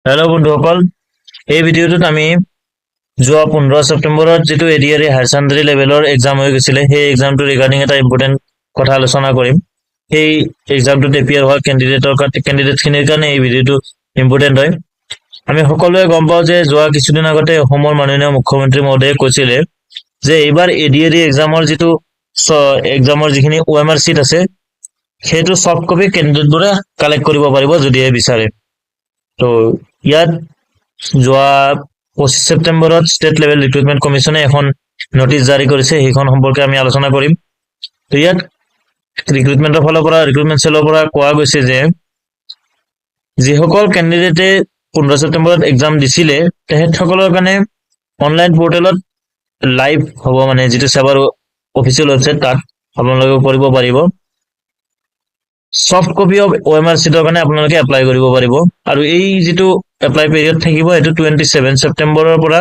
Hello' বন্ধুসকল, এই ভিডিঅ'টোত আমি যোৱা 15 ছেপ্টেম্বৰত যিটো এডিআৰই হায়াৰ ছেকেণ্ডাৰী লেভেলৰ এক্সাম হৈ গৈছিলে সেই এক্সামটো ৰিগাৰ্ডিং এটা ইম্পৰ্টেণ্ট কথা আলোচনা কৰিম। সেই এক্সামটোত এপিয়াৰ হোৱা কেণ্ডিডেটখিনিৰ কাৰণে এই ভিডিঅ'টো ইম্পৰ্টেণ্ট হয়। আমি সকলোৱে গম পাওঁ যে যোৱা কিছুদিন আগতে অসমৰ মাননীয় মুখ্যমন্ত্ৰী মহোদয়ে কৈছিলে যে এইবাৰ এডিআৰই এক্সামৰ যিখিনি OMR চিট আছে সেইটো ছফ্ট কপি কেণ্ডিডেটবোৰে কালেক্ট কৰিব পাৰিব যদিহে বিচাৰে। তো ইয়াত যোৱা 25 ছেপ্টেম্বৰত ষ্টেট লেভেল ৰিক্ৰুটমেণ্ট কমিশ্যনে এখন নটিচ জাৰি কৰিছে, সেইখন সম্পৰ্কে আমি আলোচনা কৰিম। তো ইয়াত ৰিক্ৰুটমেণ্ট চেলৰ পৰা কোৱা গৈছে যে যিসকল কেণ্ডিডেটে 15 ছেপ্টেম্বৰত এক্সাম দিছিলে তেখেতসকলৰ কাৰণে অনলাইন পৰ্টেলত লাইভ হ'ব, মানে যিটো সেৱাৰ অফিচিয়েল ৱেবছাইট তাত আপোনালোকে কৰিব পাৰিব। ছফ্ট কপি অফ OMR চিটৰ কাৰণে আপোনালোকে এপ্লাই কৰিব পাৰিব আৰু এই যিটো এপ্লাই পিৰিয়ড থাকিব সেইটো 27 ছেপ্টেম্বৰৰ পৰা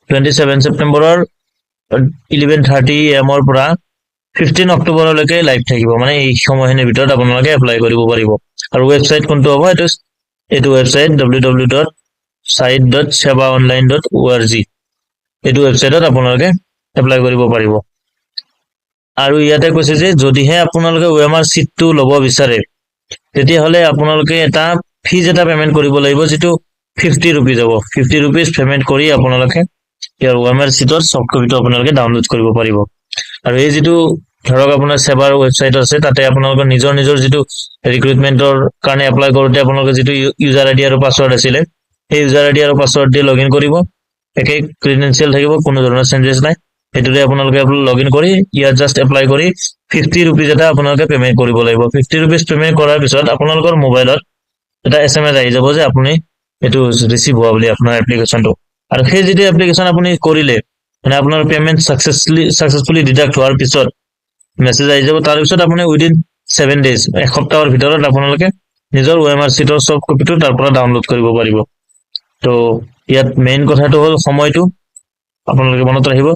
11:30 AM পৰা 15 অক্টোবৰলৈকে লাইভ থাকিব, মানে এই সময়খিনিৰ ভিতৰত আপোনালোকে এপ্লাই কৰিব পাৰিব। আৰু ৱেবছাইট কোনটো হ'ব, এইটো ৱেবছাইট www.site.sevaonline.org, এইটো ৱেবছাইটত আপোনালোকে এপ্লাই কৰিব পাৰিব। আৰু ইয়াতে কৈছে যে যদিহে আপোনালোকে OMR চিটটো ল'ব বিচাৰে তেতিয়াহ'লে আপোনালোকে এটা ফিজ এটা পেমেণ্ট কৰিব লাগিব, যিটো 50 rupees হ'ব। 50 rupees পেমেণ্ট কৰি আপোনালোকে ইয়াৰ OMR চিটৰ ছফ্ট কপিটো আপোনালোকে ডাউনলোড কৰিব পাৰিব। আৰু এই যিটো ধৰক আপোনাৰ সেৱাৰ ৱেবছাইট আছে তাতে আপোনালোকৰ নিজৰ যিটো ৰিক্ৰুটমেণ্টৰ কাৰণে এপ্লাই কৰোঁতে আপোনালোকৰ যিটো ইউজাৰ আইডি আৰু পাছৱৰ্ড আছিলে সেই ইউজাৰ আইডি আৰু পাছৱৰ্ড দি লগ ইন কৰিব। একেই ক্ৰেডেঞ্চিয়েল থাকিব, কোনো ধৰণৰ চেঞ্জেছ নাই। সেইটোতে আপোনালোকে লগ ইন কৰি ইয়াত জাষ্ট এপ্লাই কৰি 50 rupees এটা আপোনালোকে পেমেণ্ট কৰিব লাগিব। 50 rupees পেমেণ্ট কৰাৰ পিছত আপোনালোকৰ মোবাইলত এটা SMS আহি যাব যে আপুনি এইটো ৰিচিভ হোৱা বুলি আপোনাৰ এপ্লিকেশ্যনটো। আৰু সেই যিটো এপ্লিকেশ্যন আপুনি কৰিলে মানে আপোনাৰ পেমেণ্ট ছাকচেছফুলি ডিডাক্ট হোৱাৰ পিছত মেছেজ আহি যাব। তাৰপিছত আপুনি উইদিন 7 days, এসপ্তাহৰ ভিতৰত আপোনালোকে নিজৰ OMR চিটৰ ছফ্ট কপিটো তাৰ পৰা ডাউনলোড কৰিব পাৰিব। তো ইয়াত মেইন কথাটো হ'ল সময়টো আপোনালোকে মনত ৰাখিব।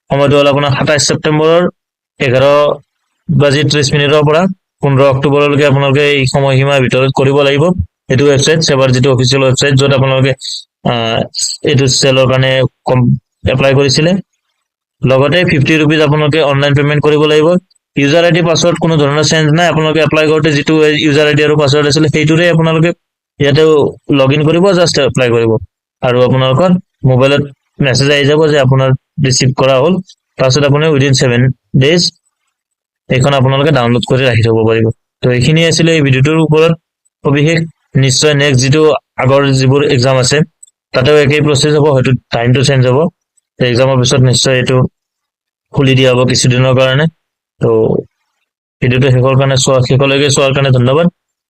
সময়টো হ'ল আপোনাৰ 27 ছেপ্টেম্বৰৰ 11:30 পৰা 15 অক্টোবৰলৈকে আপোনালোকে এই সময়সীমাৰ ভিতৰত কৰিব লাগিব। এইটো ৱেবছাইট সেৱাৰ যিটো অফিচিয়েল ৱেবছাইট য'ত আপোনালোকে এইটো চেলৰ কাৰণে এপ্লাই কৰিছিলে। লগতে 50 rupees আপোনালোকে অনলাইন পেমেণ্ট কৰিব লাগিব। ইউজাৰ আইডি পাছৱৰ্ড কোনো ধৰণৰ চেঞ্জ নাই। আপোনালোকে এপ্লাই কৰোঁতে যিটো ইউজাৰ আইডি আৰু পাছৱৰ্ড আছিলে সেইটোৰে আপোনালোকে ইয়াতে লগ ইন কৰিব, জাষ্ট এপ্লাই কৰিব আৰু আপোনালোকৰ মোবাইলত মেছেজ আহি যাব যে আপোনাৰ ৰিচিভ কৰা হ'ল। তাৰপিছত আপুনি উইদিন 7 days এইখন আপোনালোকে ডাউনলোড কৰি ৰাখি থ'ব পাৰিব। তো এইখিনি আছিলে এই ভিডিঅ'টোৰ ওপৰত সবিশেষ। নিশ্চয় নেক্সট যিটো আগৰ যিবোৰ এক্সাম আছে তাতেও একেই প্ৰচেছ হ'ব, হয়তো টাইমটো চেঞ্জ হ'ব। এক্সামৰ পিছত নিশ্চয় এইটো খুলি দিয়া হ'ব কিছুদিনৰ কাৰণে। তো ভিডিঅ'টো শেষলৈকে চোৱাৰ কাৰণে ধন্যবাদ।